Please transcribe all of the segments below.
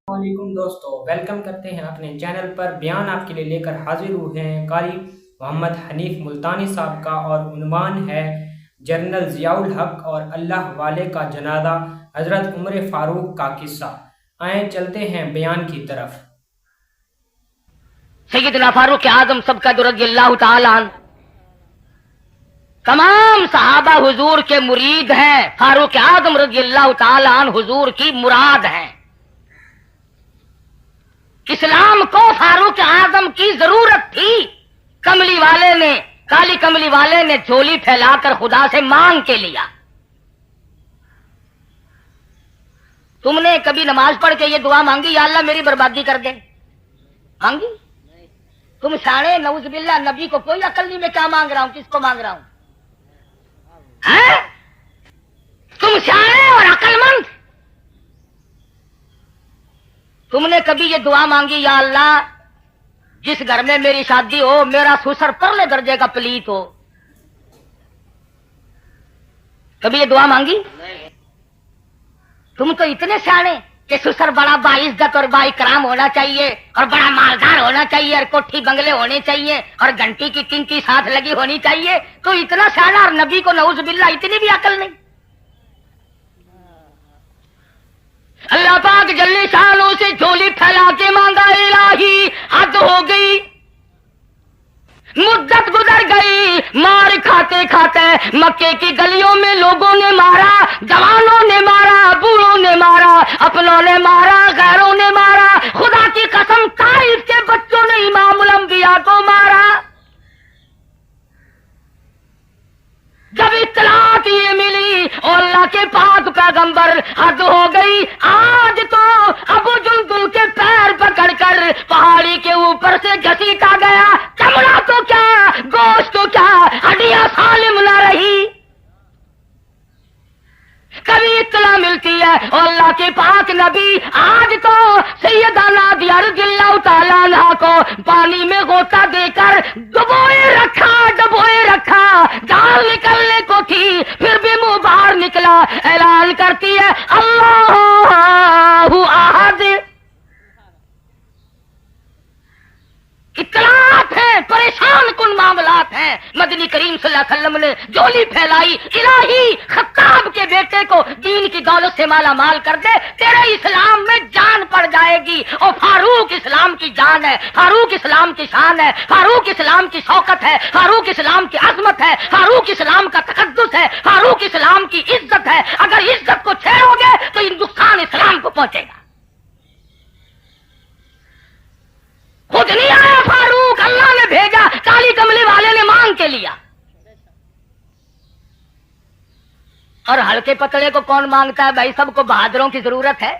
वालेकुम दोस्तों, वेलकम करते हैं अपने चैनल पर। बयान आपके लिए लेकर हाजिर हुए हैं कारी मोहम्मद हनीफ मुल्तानी साहब का, और उन्वान है जनरल ज़ियाउल हक और अल्लाह वाले का जनाजा, हज़रत उमर फारूक का किस्सा। आए चलते हैं बयान की तरफ। सैयदना फारूक आजम सबका रज़ियल्लाहु ताला अन्हु तमाम सहाबा हुजूर के मुरीद हैं। फारूक आजम रज़ियल्लाहु ताला अन्हु हुजूर की मुराद हैं। इस्लाम को फारूक आजम की जरूरत थी। कमली वाले ने, काली कमली वाले ने झोली फैलाकर खुदा से मांग के लिया। तुमने कभी नमाज पढ़ के ये दुआ मांगी, या अल्लाह मेरी बर्बादी कर दे? मांगी? तुम सारे नऊज़ुबिल्लाह, नबी को कोई अकल नहीं मैं क्या मांग रहा हूं, किसको मांग रहा हूं? तुम सारे और अकलमंद, तुमने कभी ये दुआ मांगी, या अल्लाह जिस घर में मेरी शादी हो मेरा ससुर परले दर्जे का पलीत हो? कभी ये दुआ मांगी? तुम तो इतने सियाने कि ससुर बड़ा बाइज्जत और बाइकराम होना चाहिए, और बड़ा मालदार होना चाहिए, और कोठी बंगले होने चाहिए, और घंटी की टिंकी साथ लगी होनी चाहिए। तो इतना सियाना, और नबी को नऊज़ुबिल्लाह इतनी भी अकल नहीं। अल्लाह पाक जल्ले शानों से झोली फैला के मांगा, इलाही हद हो गई, मुद्दत गुजर गई। मार खाते खाते मक्के की गलियों में लोगों ने मारा, जवानों ने मारा, बूढ़ों ने मारा, अपनों ने मारा, गैरों ने मारा। खुदा की कसम ताइफ के बच्चों ने इमामुल अंबिया को मारा। जब इत्तलात ये मिली और अल्लाह के पाक पैगंबर, हद हो गई, आज तो अबू जुल्दुल के पैर पकड़कर पहाड़ी के ऊपर से घसीटा गया। चमड़ा तो क्या, गोश्त तो क्या, हड्डियां सालिम न रही। कभी इत्तला मिलती है और अल्लाह के पाक नबी, आज तो सैयदना नादिया रज़ियल्लाहु ताला अन्हा को पानी में गोता देकर डुबोए रखा। जान निकलने को थी, फिर भी मुंह बाहर निकला। ऐलान करती है, अल्लाहु अहद। इत्तलात है, परेशान कुन मामलात हैं। मदनी करीम सल्लल्लाहु अलैहि वसल्लम ने झोली फैलाई, इलाही खत्ताब के बेटे को दीन की दौलत से माला माल कर दे, तेरे इस्लाम में जान पड़ जाएगी। और फारूक इस्लाम की जान है, फारूक इस्लाम की शान है, फारूक इस्लाम की शौकत है, फारूक इस्लाम की अजमत है, फारूक इस्लाम का तकद्दुस है, फारूक इस्लाम की इज्जत है। अगर इज्जत को छेड़ोगे तो हिंदुस्तान इस्लाम को पहुंचेगा। खुद नहीं आया फारूक, अल्लाह ने भेजा, काली कमली वाले ने मांग के लिया। और हल्के पतले को कौन मांगता है भाई? सबको बहादुरों की जरूरत है,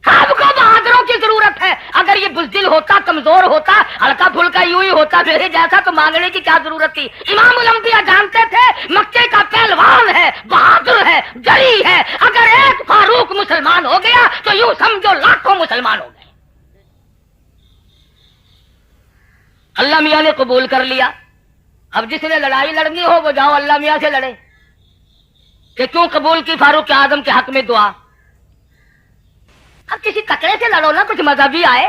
सबको बहादुरों की जरूरत है। अगर ये बुज़दिल होता, कमजोर होता, हल्का फुल्का यूं ही होता मेरे जैसा, तो मांगने की क्या जरूरत थी? इमामुल अंबिया जानते थे मक्के का पहलवान है, बहादुर है, जरी है। अगर एक फारूक मुसलमान हो गया तो यूं समझो लाखों मुसलमान हो गए। अल्लाह मियाँ ने कबूल कर लिया। अब जिसने लड़ाई लड़नी हो वो जाओ अल्लाह मियाँ से लड़े। कि क्यों कबूल की फारूक आजम के हक में दुआ? अब किसी तकड़े से लड़ो ना, कुछ मजा भी आए।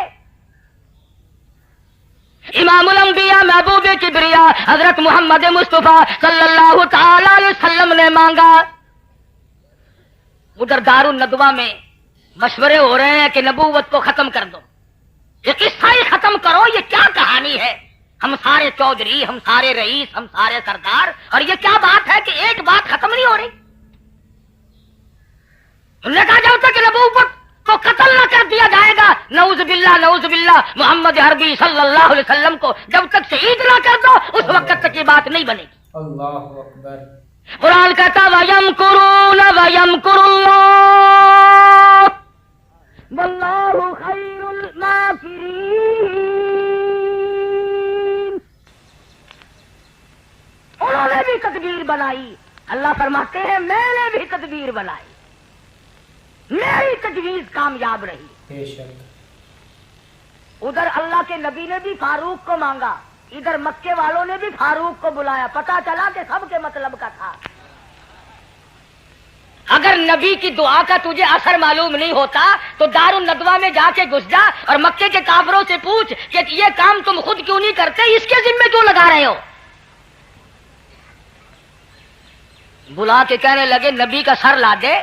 इमामुल अंबिया महबूब किबरिया हजरत मोहम्मद मुस्तफा सल्लल्लाहु ताला अलैहि वसल्लम ने मांगा। उधर दारुन नदवा में मशवरे हो रहे हैं कि नबूवत को खत्म कर दो, ये किस्सा ही खत्म करो, ये क्या कहानी है? हम सारे चौधरी, हम सारे रईस, हम सारे सरदार, और ये क्या बात है कि एक बात खत्म नहीं हो रही? उन्होंने कहा जब तक नबूवत को कत्ल न कर दिया जाएगा, नऊज़ुबिल्लाह मोहम्मद अरबी सल्लल्लाहु अलैहि वसल्लम को जब तक शहीद ना कर दो, उस वक्त तक ये बात नहीं बनेगी। अल्लाहु अकबर। कुरान कहता वयमकुरून वयमकुरुल्लाह वल्लाहु खैरुल माकिरीन। उन्होंने भी तदबीर बनाई। अल्लाह फरमाते हैं मैंने भी तदबीर बनाई, मेरी तजवीज कामयाब रही। उधर अल्लाह के नबी ने भी फारूक को मांगा, इधर मक्के वालों ने भी फारूक को बुलाया। पता चला कि सबके मतलब का था। अगर नबी की दुआ का तुझे असर मालूम नहीं होता तो दारुल नदवा में जाके घुस जा और मक्के के काफिरों से पूछ कि ये काम तुम खुद क्यों नहीं करते, इसके जिम्मे क्यों लगा रहे हो। बुला के कहने लगे नबी का सर ला दे,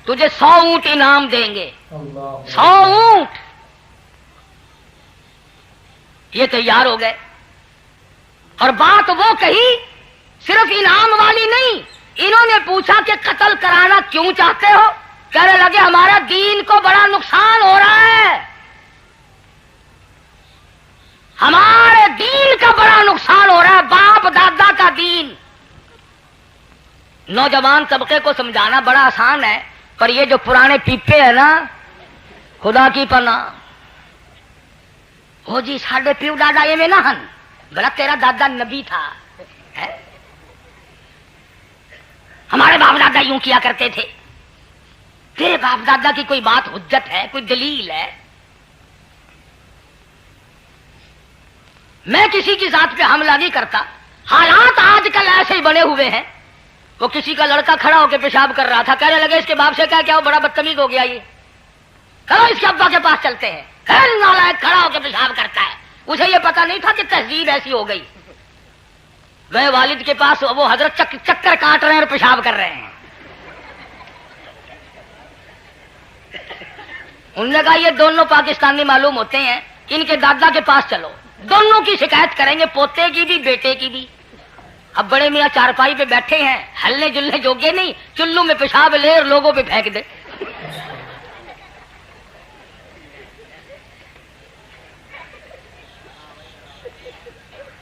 तुझे 100 ऊंट इनाम देंगे। 100 ऊंट। ये तैयार हो गए और बात वो कही सिर्फ इनाम वाली नहीं, इन्होंने पूछा कि कत्ल कराना क्यों चाहते हो। कहने लगे हमारा दीन को बड़ा नुकसान हो रहा है, हमारे दीन का बड़ा नुकसान हो रहा है, बाप दादा का दीन। नौजवान तबके को समझाना बड़ा आसान है, पर ये जो पुराने पीपे है ना, खुदा की पनाह, हो जी साढ़े प्यू दादा ये में ना हन, बड़ा तेरा दादा नबी था है? हमारे बाप दादा यूं किया करते थे। तेरे बाप दादा की कोई बात हुज्जत है, कोई दलील है? मैं किसी की जात पे हमला नहीं करता, हालात आजकल ऐसे ही बने हुए हैं। वो किसी का लड़का खड़ा होकर पेशाब कर रहा था, कहने लगे इसके बाप से क्या वो बड़ा बदतमीज हो गया, ये कहो इसके अब्बा के पास चलते हैं। नालायक खड़ा होकर पेशाब करता है, उसे ये पता नहीं था कि तहजीब ऐसी हो गई। गए वालिद के पास, वो हजरत चक्कर काट रहे हैं और पेशाब कर रहे हैं। उन्होंने कहा ये दोनों पाकिस्तानी मालूम होते हैं, इनके दादा के पास चलो, दोनों की शिकायत करेंगे, पोते की भी बेटे की भी। अब बड़े मियाँ चारपाई पे बैठे हैं, हल्ले जुल्ले जोगे नहीं, चुल्लू में पेशाब ले और लोगों पे फेंक दे।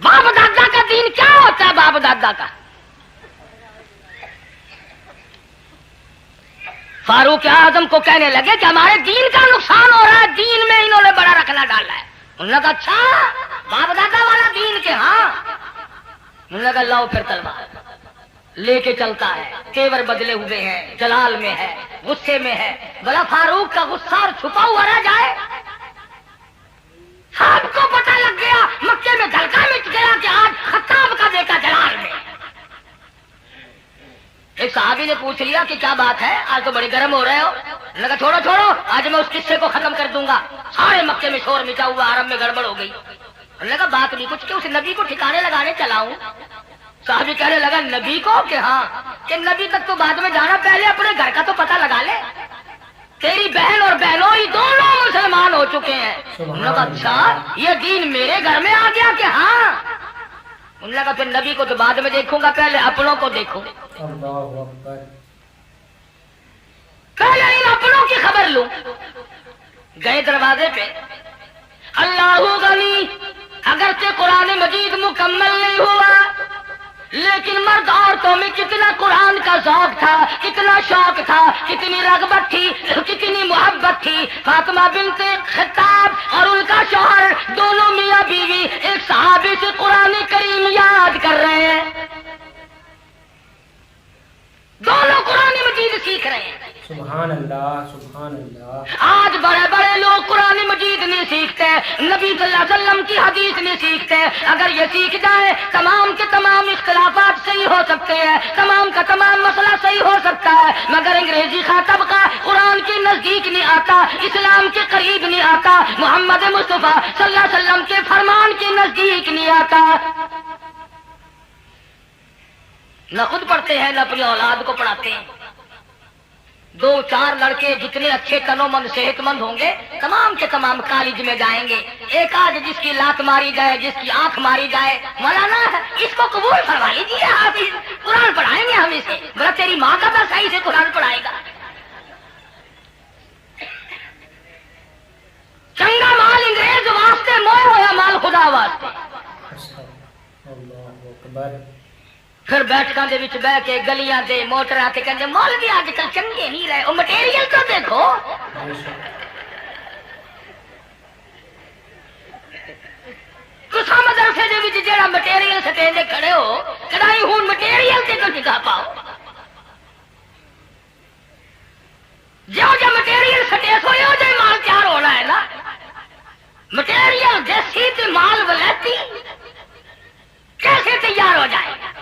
बाप दादा का दीन क्या होता है? बाप दादा का फारूक आजम को कहने लगे कि हमारे दीन का नुकसान हो रहा है, दीन में इन्होंने बड़ा रखना डाला है। उन्होंने कहा अच्छा बाप दादा वाला दीन के, हाँ। उन्होंने कहा लाओ फिर तलवार, लेके चलता है, तेवर बदले हुए हैं, जलाल में है, गुस्से में है। बोला फारूक का गुस्सा और छुपा हुआ रह जाए। सबको पता लग गया, मक्के में धलका मिट गया कि आज खत्ताब का बेटा जलाल में। एक साहबी ने पूछ लिया कि क्या बात है, आज तो बड़े गर्म हो रहे हो। लगा छोड़ो छोड़ो, आज मैं उस किस्से को खत्म कर दूंगा। सारे मक्के में शोर मिटा हुआ, आरंभ में गड़बड़ हो गई। लगा बात नहीं कुछ कि उस नबी को ठिकाने लगाने चलाऊं। साहबी कहने लगा नबी को कि हाँ, कि नबी तक तो बाद में जाना, पहले अपने घर का तो पता लगा ले। तेरी बहन और बहनोई दोनों मुसलमान हो चुके हैं। उन्होंने कहा अच्छा ये दीन मेरे घर में आ गया कि हाँ। उन्होंने कहा फिर नबी को तो बाद में देखूंगा, पहले अपनों को देखूं, पहले इन अपनों की खबर लूं। गए दरवाजे पे, अल्लाहु गनी, अगर से कुरान मजीद मुकम्मल नहीं हुआ, लेकिन मर्द औरतों में कितना कुरान का शौक था, कितना शौक था, कितनी रगबत थी, कितनी मोहब्बत थी। फातिमा बिनते खत्ताब और उनका शौहर दोनों मियां बीवी एक सहाबी से कुरान करीम याद कर रहे हैं, दोनों कुरान मजीद सीख रहे हैं। सुभान अल्लाह, सुभान अल्लाह। आज बड़े बड़े लोग कुरान मजीद नहीं सीखते, नबी सल्लल्लाहु अलैहि वसल्लम की हदीस नहीं सीखते। अगर ये सीख जाए तमाम के तमाम इख्तिलाफात सही हो सकते हैं, तमाम का तमाम मसला सही हो सकता है। मगर अंग्रेजी खातब का कुरान के नजदीक नहीं आता, इस्लाम के करीब नहीं आता, मोहम्मद मुस्तफा सल्लल्लाहु अलैहि वसल्लम के फरमान के नजदीक नहीं आता। न खुद पढ़ते हैं, न अपनी औलाद को पढ़ाते हैं। 2-4 लड़के जितने अच्छे तनोमंद सेहतमंद होंगे, तमाम के तमाम कॉलेज में जाएंगे। एक आध जिसकी लात मारी जाए, जिसकी आंख मारी जाए, मौलाना इसको कबूल करवा लीजिए, आप कुरान पढ़ाएंगे हम इसे। बोला तेरी माँ का तो सही से कुरान पढ़ाएगा। चंगा माल अंग्रेज वास्ते, मोह होया माल खुदा वास्ते। फिर बैठकों के विच बह के गलियां दे मोटरां ते कहंदे मौलवी आजकल चंगे नहीं रहे, ओ मटेरियल तो देखो। तुसा मदरसे दे विच जेड़ा मटेरियल सटेंदे खड़े हो, कदाई हुण मटेरियल ते तो निगाह पाओ। जो जो मटेरियल सटे सो यो जो माल तैयार होना है ना। मटेरियल देसी ते माल वलैती कैसे तैयार हो जाएगा?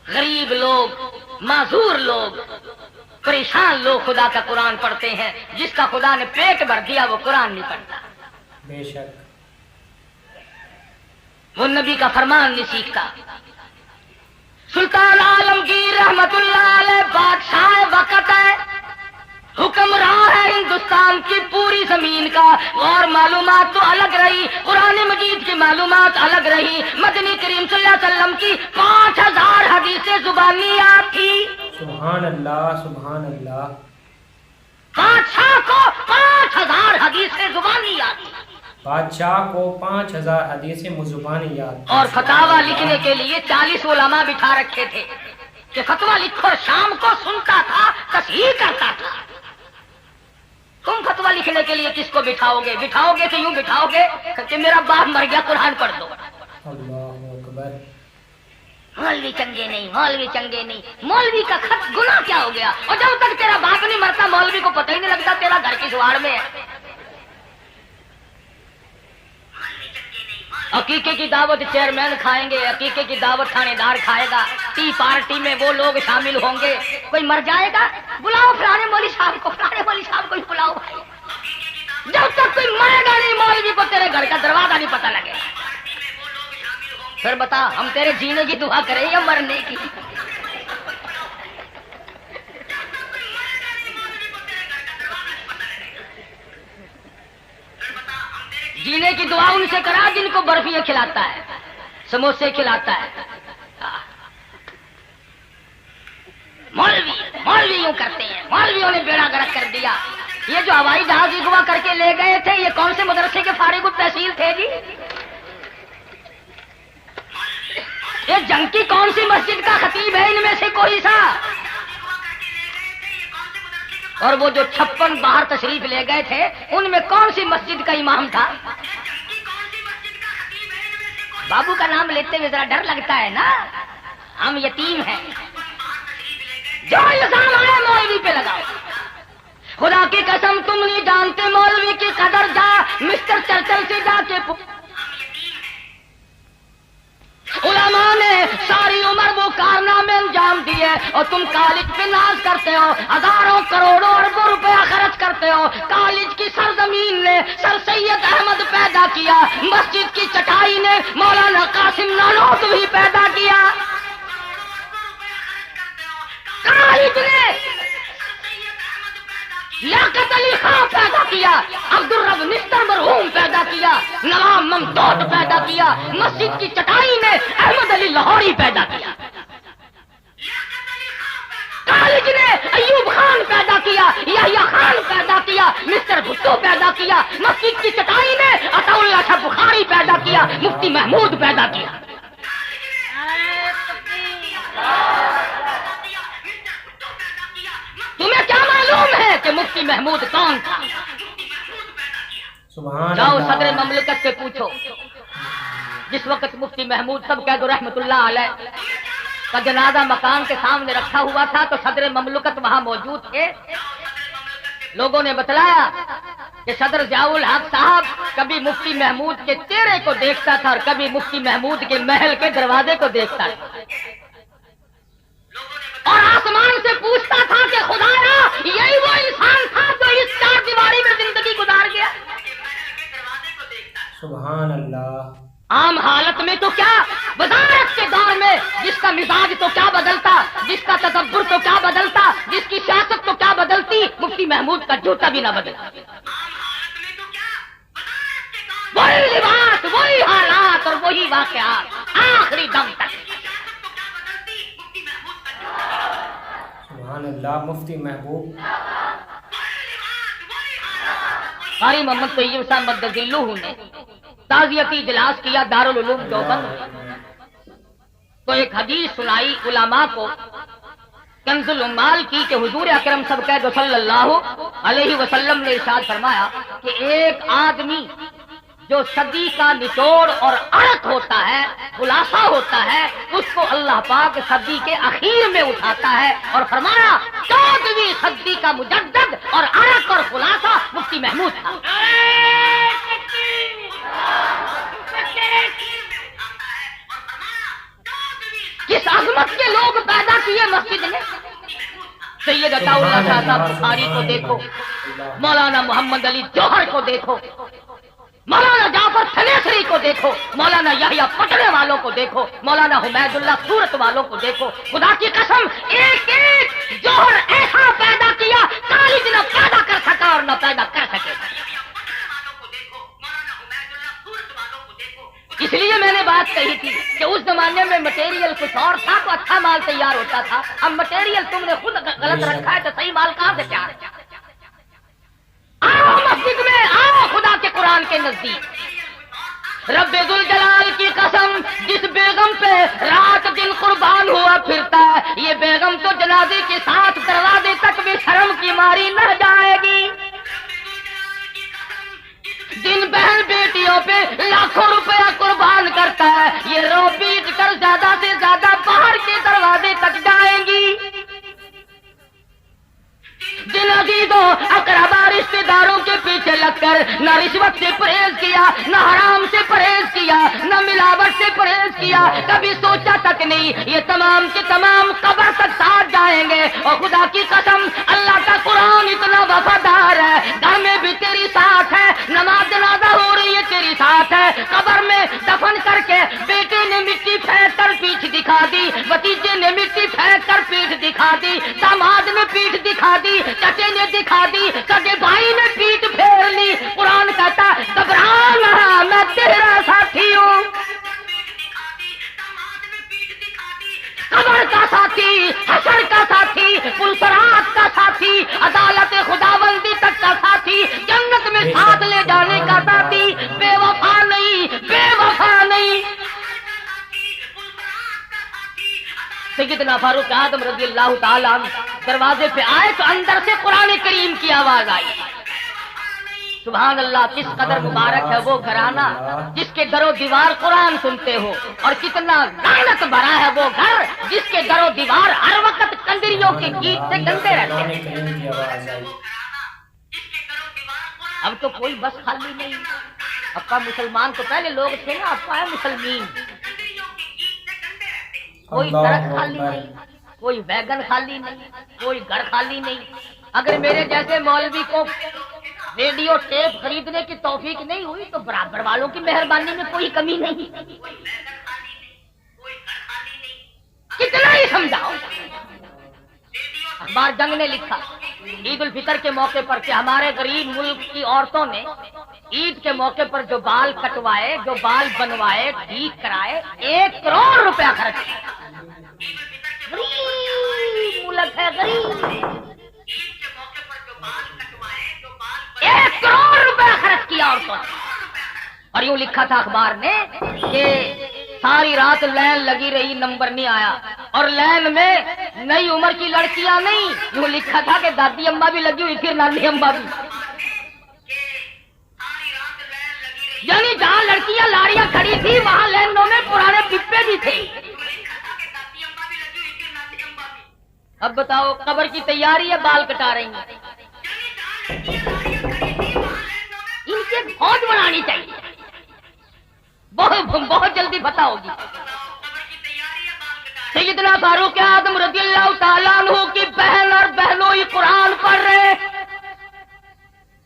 गरीब लोग معذور لوگ، پریشان لوگ خدا کا قرآن پڑھتے ہیں. جس کا خدا نے پیٹ بھر دیا وہ قرآن نہیں پڑھتا، بے شک وہ نبی کا فرمان نہیں سیکھتا. سلطان عالمگیر رحمت اللہ علیہ بادشاہ وقت ہے، حکمراں ہے ہندوستان کی پوری زمین کا، اور معلومات تو الگ رہی، قرآن مجید کی معلومات الگ رہی. مدنی کریم صلی اللہ علیہ وسلم کی 5000 حدیثیں زبانیات تھی. سبحان اللہ سبحان اللہ. بادشاہ کو 5000 حدیثیں زبانیات تھی، بادشاہ کو 5000 حدیثیں مزبانی یاد. اور فتاوا لکھنے کے لیے 40 علماء بٹھا رکھے تھے کہ فتوا لکھو. شام کو سنتا تھا، تصحیح کرتا تھا. تم فتوا لکھنے کے لیے کس کو بٹھاؤ گے؟ بٹھاؤ گے تو یوں بٹھاؤ گے کہ میرا باپ مر گیا قرآن پڑھ دو. اللہ اکبر. مولوی چنگے نہیں، مولوی چنگے نہیں. مولوی کا خط گناہ کیا ہو گیا؟ اور جب تک تیرا باپ نہیں مرتا مولوی کو پتہ ہی نہیں لگتا تیرا گھر کی سواڑ میں ہے. عقیقے کی دعوت چیئرمین کھائیں گے، عقیقے کی دعوت تھانے دار کھائے گا، ٹی پارٹی میں وہ لوگ شامل ہوں گے. کوئی مر جائے گا بلاؤ فلانے مولوی صاحب کو، فلانے مولوی صاحب کو ہی بلاؤ. جب تک کوئی مرے گا نہیں مولوی کو تیرے گھر کا دروازہ نہیں پتہ لگے. پھر بتا ہم تیرے جینے کی دعا کریں یا مرنے کی؟ جینے کی دعا ان سے کرا جن کو برفیاں کھلاتا ہے، سموسے کھلاتا ہے. مولوی یوں کرتے ہیں، مولویوں نے بیڑا گرک کر دیا. یہ جو ہوائی جہاز اغوا کر کے لے گئے تھے یہ کون سے مدرسے کے فارغ التحصیل تھے جی؟ یہ جنگ کی کون سی مسجد کا خطیب ہے ان میں سے کوئی سا؟ اور وہ جو 56 باہر تشریف لے گئے تھے ان میں کون سی مسجد کا امام تھا؟ بابو کا نام لیتے ہوئے ذرا ڈر لگتا ہے نا، ہم یتیم ہیں. جو الزام آئے مولوی پہ لگاؤ. خدا کی قسم تم نہیں جانتے مولوی کی قدر. جا مسٹر چرچل سے جا کے علماء نے ساری عمر وہ کارنامے انجام دیے اور تم کالج پہ ناز کرتے ہو، ہزاروں کروڑوں اربوں روپیہ خرچ کرتے ہو. کالج کی سرزمین نے سر سید احمد پیدا کیا، مسجد کی چٹائی نے مولانا قاسم نانوتوی پیدا کیا، کالج نے لیاقت علی خان پیدا کیا، عبد الرب نستر مرحوم پیدا کیا، نواب ممدود پیدا کیا، مسجد کی چٹائی نے احمد علی لاہوری پیدا کیا، کالج نے ایوب خان پیدا کیا، یحییٰ خان پیدا کیا، مسٹر بھٹو پیدا کیا، مسجد کی چٹائی نے عطا اللہ شاہ بخاری پیدا کیا، مفتی محمود پیدا کیا. تمہیں کیا معلوم ہے کہ مفتی محمود کون تھا؟ جاؤ صدر مملکت سے پوچھو. جس وقت مفتی محمود سب قید رحمت اللہ علیہ کا جنازہ مکان کے سامنے رکھا ہوا تھا تو صدر مملکت وہاں موجود تھے. لوگوں نے بتلایا کہ صدر ضیاء الحق صاحب کبھی مفتی محمود کے چہرے کو دیکھتا تھا اور کبھی مفتی محمود کے محل کے دروازے کو دیکھتا تھا اور آسمان سے پوچھتا تھا کہ خدایا یہی وہ انسان تھا جو اس 4 دیواری میں زندگی گزار گیا. سبحان اللہ. عام حالت میں تو کیا، وزارت کے دور میں جس کا مزاج تو کیا بدلتا، جس کا تدبر تو کیا بدلتا، جس کی سیاست تو کیا بدلتی، مفتی محمود کا جوتا بھی نہ بدلا. وہی لباس، وہی حالات اور وہی واقعات آخری دم تک. سبحان اللہ. مفتی محبوب قاری محمد طیب صاحب مدذلہ نے تعزیتی اجلاس کیا دارالعلوم دیوبند میں، تو ایک حدیث سنائی علماء کو کنز العمال کی کہ حضور اکرم صلی اللہ علیہ وسلم نے ارشاد فرمایا کہ ایک آدمی جو صدی کا نچوڑ اور عرق ہوتا ہے، خلاصہ ہوتا ہے، اس کو اللہ پاک صدی کے اخیر میں اٹھاتا ہے اور فرمایا 14ویں صدی کا مجدد اور عرق اور خلاصہ مفتی محمود تھا. جس عظمت کے لوگ پیدا की है मस्जिद ने। सैयद अताउल्लाह शाह साहब बुखारी को देखो, मौलाना मोहम्मद अली जौहर को देखो, मौलाना जाफर थनेसरी को देखो, मौलाना यहया पटने वालों को देखो, मौलाना हुमैदुल्लाह सूरत वालों को देखो। खुदा की कसम एक एक जौहर ऐसा पैदा किया कालिज न पैदा कर सका और न पैदा कर सके। इसलिए मैंने बात कही थी कि उस जमाने में मटेरियल कुछ और था तो अच्छा माल तैयार होता था। अब मटेरियल तुमने खुद गलत रखा है तो सही माल कहां से तैयार? आओ मस्जिद में, आओ खुदा के कुरान के नजदीक। रब्बे दुल जलाल की कसम, जिस बेगम पे रात दिन कुर्बान हुआ फिरता है, ये बेगम तो जनाजे के साथ दरवाजे तक भी शर्म की मारी न जाएगी। जिन बहन बेटियों पे लाखों रुपया कुर्बान करता है, ये रो पीट कर ज्यादा से ज्यादा बाहर के दरवाजे तक जाएंगी। जिन अजीजों अकरबा रिश्तेदारों के पीछे लगकर न रिश्वत से परहेज किया, न हराम से परहेज किया, न मिलावट से परहेज किया, कभी सोचा तक नहीं, ये तमाम के तमाम कब्र तक साथ जाएंगे। और खुदा की कसम अल्लाह का कुरान इतना वफादार है, घर में भी तेरी साथ है, नमाज जनाजा हो रही है तेरी साथ है, कब्र में दफन करके बेटे ने मिट्टी फेंक कर पीठ दिखा दी, भतीजे ने मिट्टी फेंक कर पीठ दिखा दी, दामाद ने पीठ दिखा दी, चचे ने दिखा दी, सगे भाई ने पीठ फेर ली। कुरान कहता घबरा ना, मैं तेरा साथी हूँ। कब्र का साथी, हशर का साथी, पुलसरात का साथी, अदालत खुदाबंदी तक का साथी, जन्नत में साथ ले जाने का साथी, बेवफा नहीं, बेवफा नहीं। सैयदना फारूक आदम रज़ी अल्लाह ताला अन्हु दरवाजे पे आए तो अंदर से कुरान करीम की आवाज आई। सुभान अल्लाह, किस कदर मुबारक है वो घराना जिसके दरो दीवार कुरान सुनते हो, और कितना लानत भरा है वो घर जिसके दरो दीवार हर वक्त कंजरियों के गीत से गंदे रहते हैं। अब तो कोई बस खाली नहीं। अपना मुसलमान तो पहले लोग थे ना, अपना है मुसलमान। कोई सड़क खाली नहीं, कोई वैगन खाली नहीं, कोई घर खाली नहीं। अगर मेरे जैसे मौलवी को रेडियो टेप खरीदने की तौफीक नहीं हुई तो बराबर वालों की मेहरबानी में कोई कमी नहीं। कितना ही समझाओ। अखबार जंग ने लिखा ईद उल फितर के मौके पर कि हमारे गरीब मुल्क की औरतों ने ईद के मौके पर जो बाल कटवाए, जो बाल बनवाए, ठीक कराए, 1 करोड़ रुपया खर्च किया। गरीब मुल्क है, गरीब। 1 करोड़ रुपया खर्च किया औरतों ने। और यूं लिखा था अखबार ने कि सारी रात लाइन लगी रही, नंबर नहीं आया। और लाइन में नई उम्र की लड़कियां नहीं, यूं लिखा था कि दादी अम्मा भी लगी हुई थी, नानी अम्मा भी। यानी जहां लड़कियां लाड़ियां खड़ी थी वहां लाइनों में पुराने पिप्पे भी थे। अब बताओ, कब्र की तैयारी है, बाल कटा रही हैं। इनसे फौज बनानी चाहिए, बहुत जल्दी पता होगी। सैयदना फारूक आदम रज़ियल्लाहु ताला अन्हु की बहन और बहनों ही कुरान पढ़ रहे,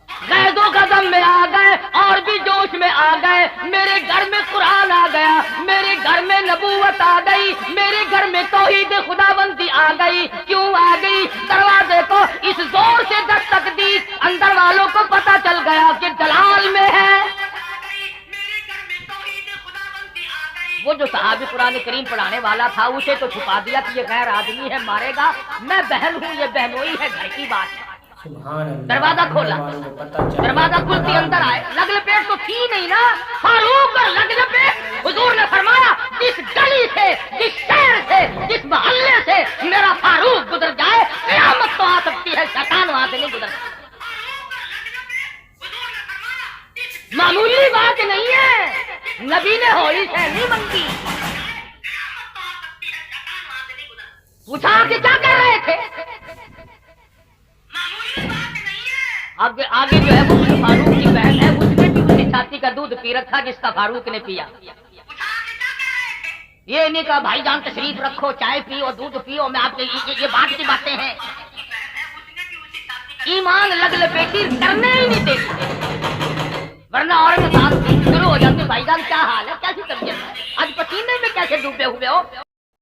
गैज़ो गज़म में आ गए और भी जोश में आ गए। मेरे घर में कुरान आ गया, मेरे घर में नबूवत आ गई, मेरे घर में तौहीद खुदाबंदी आ गई। क्यों आ गई? दरवाजे को इस जोर से दस्तक दी, अंदर वालों को पता चल गया कि दलाल में है। वो जो सहाबी कुरान करीम पढ़ाने वाला था उसे तो छुपा दिया कि ये गैर आदमी है, मारेगा। मैं बहन हूँ, ये बहनोई है, घर की बात है। दरवाजा खोला, दरवाजा खुलती अंदर आए। लग लपेट तो थी नहीं ना, फारूक और लग लपेट। हुजूर ने फरमाया जिस गली से, जिस शहर से, जिस मोहल्ले से मेरा फारूक गुजर जाए, क़यामत तो आ सकती है, शैतान वहां से नहीं गुजर सकता। मामूली बात नहीं है, नबी ने होली से नहीं मांगी। पूछा कि क्या कर रहे थे? आगे आगे जो है वो फारूक की बहन है, उसने भी उसी छाती का दूध पी रखा जिसका फारूक ने पिया। یہ نہیں کہا بھائی جان تشریف رکھو، چائے پیو، دودھ پیو، میں آپ کے یہ بات کی باتیں ہیں، ایمان لگ لپیٹی کرنے ہی نہیں دیتی، ورنہ اور شروع ہو جاتی، بھائی جان کیا حال ہے، کیسی طبیعت ہے، آج پسینے میں کیسے ڈوبے ہوئے ہو؟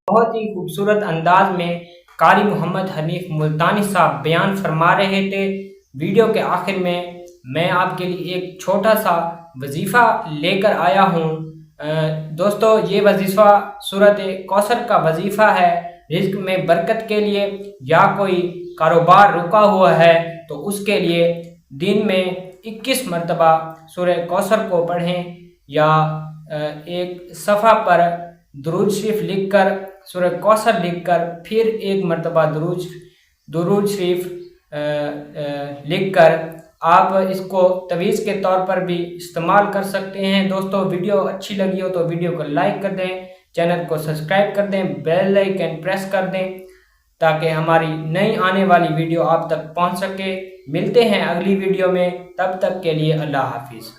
بہت ہی خوبصورت انداز میں قاری محمد حنیف ملتانی صاحب بیان فرما رہے تھے۔ ویڈیو کے آخر میں آپ کے لیے ایک چھوٹا سا وظیفہ لے کر آیا ہوں۔ دوستو یہ وظیفہ سورۃ کوثر کا وظیفہ ہے۔ رزق میں برکت کے لیے یا کوئی کاروبار رکا ہوا ہے تو اس کے لیے دن میں 21 مرتبہ سورہ کوثر کو پڑھیں، یا ایک صفحہ پر درود شریف لکھ کر، سورہ کوثر لکھ کر، پھر ایک مرتبہ درود شریف لکھ کر آپ اس کو تویز کے طور پر بھی استعمال کر سکتے ہیں۔ دوستو ویڈیو اچھی لگی ہو تو ویڈیو کو لائک کر دیں، چینل کو سبسکرائب کر دیں، بیل آئیکن پریس کر دیں تاکہ ہماری نئی آنے والی ویڈیو آپ تک پہنچ سکے۔ ملتے ہیں اگلی ویڈیو میں، تب تک کے لیے اللہ حافظ۔